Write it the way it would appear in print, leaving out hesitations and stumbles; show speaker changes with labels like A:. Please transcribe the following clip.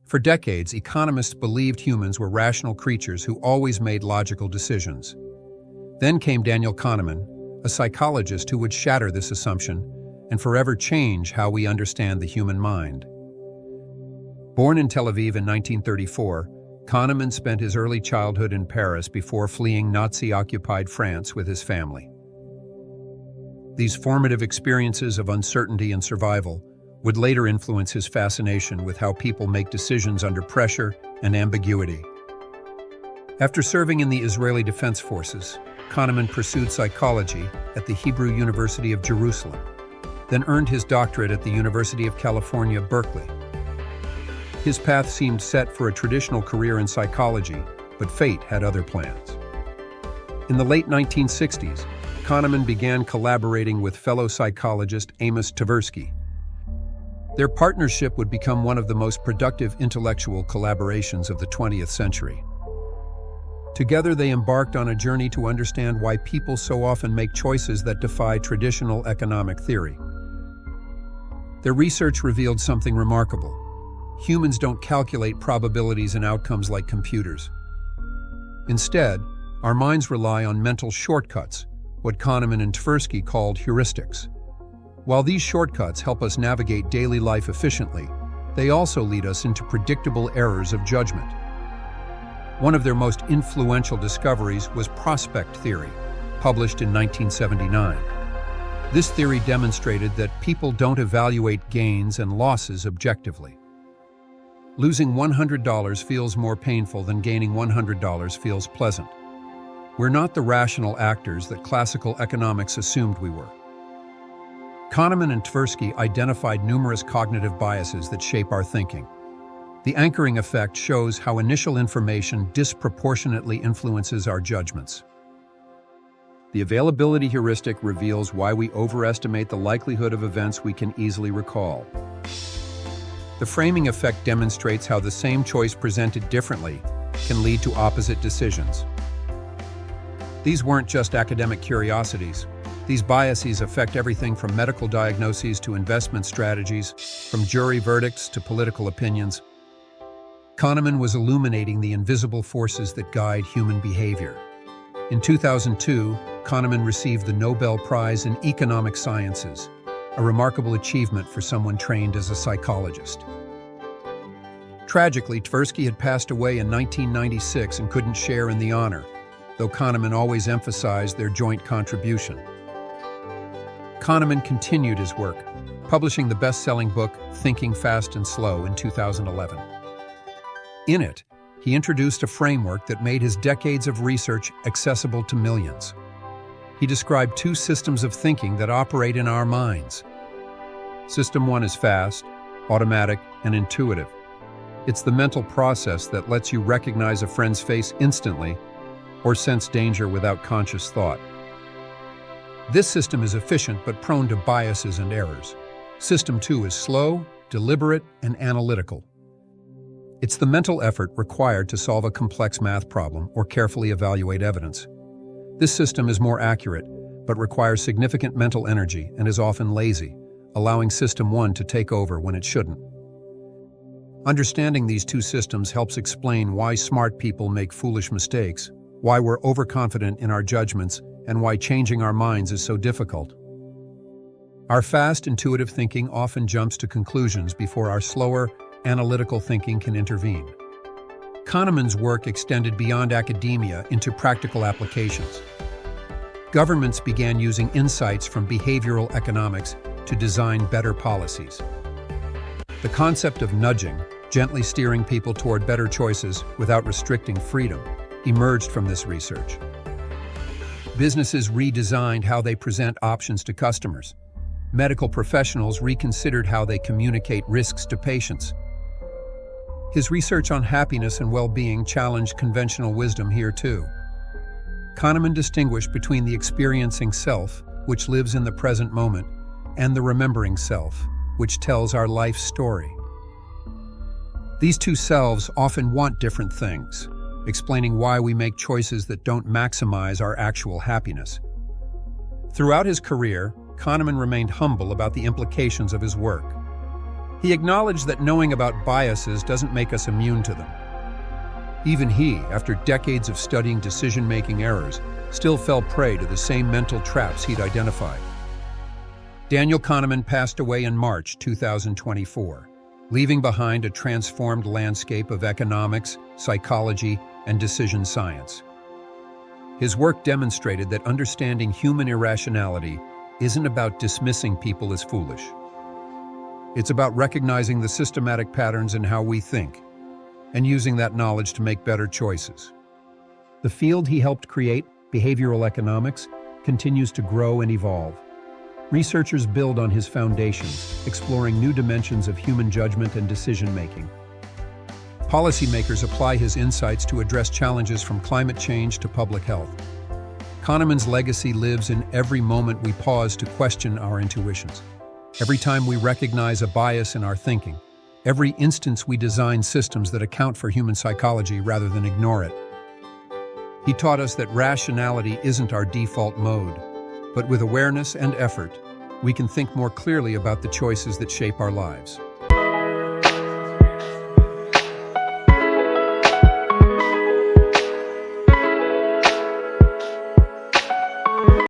A: For decades, economists believed humans were rational creatures who always made logical decisions. Then came Daniel Kahneman, a psychologist who would shatter this assumption and forever change how we understand the human mind. Born in Tel Aviv in 1934, Kahneman spent his early childhood in Paris before fleeing Nazi-occupied France with his family. These formative experiences of uncertainty and survival would later influence his fascination with how people make decisions under pressure and ambiguity. After serving in the Israeli Defense Forces, Kahneman pursued psychology at the Hebrew University of Jerusalem, then earned his doctorate at the University of California, Berkeley. His path seemed set for a traditional career in psychology, but fate had other plans. In the late 1960s, Kahneman began collaborating with fellow psychologist Amos Tversky. Their partnership would become one of the most productive intellectual collaborations of the 20th century. Together, they embarked on a journey to understand why people so often make choices that defy traditional economic theory. Their research revealed something remarkable. Humans don't calculate probabilities and outcomes like computers. Instead, our minds rely on mental shortcuts, what Kahneman and Tversky called heuristics. While these shortcuts help us navigate daily life efficiently, they also lead us into predictable errors of judgment. One of their most influential discoveries was prospect theory, published in 1979. This theory demonstrated that people don't evaluate gains and losses objectively. Losing $100 feels more painful than gaining $100 feels pleasant. We're not the rational actors that classical economics assumed we were. Kahneman and Tversky identified numerous cognitive biases that shape our thinking. The anchoring effect shows how initial information disproportionately influences our judgments. The availability heuristic reveals why we overestimate the likelihood of events we can easily recall. The framing effect demonstrates how the same choice presented differently can lead to opposite decisions. These weren't just academic curiosities. These biases affect everything from medical diagnoses to investment strategies, from jury verdicts to political opinions. Kahneman was illuminating the invisible forces that guide human behavior. In 2002, Kahneman received the Nobel Prize in Economic Sciences, a remarkable achievement for someone trained as a psychologist. Tragically, Tversky had passed away in 1996 and couldn't share in the honor, though Kahneman always emphasized their joint contribution. Kahneman continued his work, publishing the best-selling book Thinking Fast and Slow in 2011. In it, he introduced a framework that made his decades of research accessible to millions. He described two systems of thinking that operate in our minds. System 1 is fast, automatic, and intuitive. It's the mental process that lets you recognize a friend's face instantly or sense danger without conscious thought. This system is efficient but prone to biases and errors. System 2 is slow, deliberate, and analytical. It's the mental effort required to solve a complex math problem or carefully evaluate evidence. This system is more accurate, but requires significant mental energy and is often lazy, allowing System 1 to take over when it shouldn't. Understanding these two systems helps explain why smart people make foolish mistakes, why we're overconfident in our judgments, and why changing our minds is so difficult. Our fast, intuitive thinking often jumps to conclusions before our slower, analytical thinking can intervene. Kahneman's work extended beyond academia into practical applications. Governments began using insights from behavioral economics to design better policies. The concept of nudging, gently steering people toward better choices without restricting freedom, emerged from this research. Businesses redesigned how they present options to customers. Medical professionals reconsidered how they communicate risks to patients. His research on happiness and well-being challenged conventional wisdom here too. Kahneman distinguished between the experiencing self, which lives in the present moment, and the remembering self, which tells our life story. These two selves often want different things, explaining why we make choices that don't maximize our actual happiness. Throughout his career, Kahneman remained humble about the implications of his work. He acknowledged that knowing about biases doesn't make us immune to them. Even he, after decades of studying decision-making errors, still fell prey to the same mental traps he'd identified. Daniel Kahneman passed away in March 2024, leaving behind a transformed landscape of economics, psychology, and decision science. His work demonstrated that understanding human irrationality isn't about dismissing people as foolish. It's about recognizing the systematic patterns in how we think and using that knowledge to make better choices. The field he helped create, behavioral economics, continues to grow and evolve. Researchers build on his foundations, exploring new dimensions of human judgment and decision-making. Policymakers apply his insights to address challenges from climate change to public health. Kahneman's legacy lives in every moment we pause to question our intuitions. Every time we recognize a bias in our thinking, every instance we design systems that account for human psychology rather than ignore it. He taught us that rationality isn't our default mode, but with awareness and effort, we can think more clearly about the choices that shape our lives.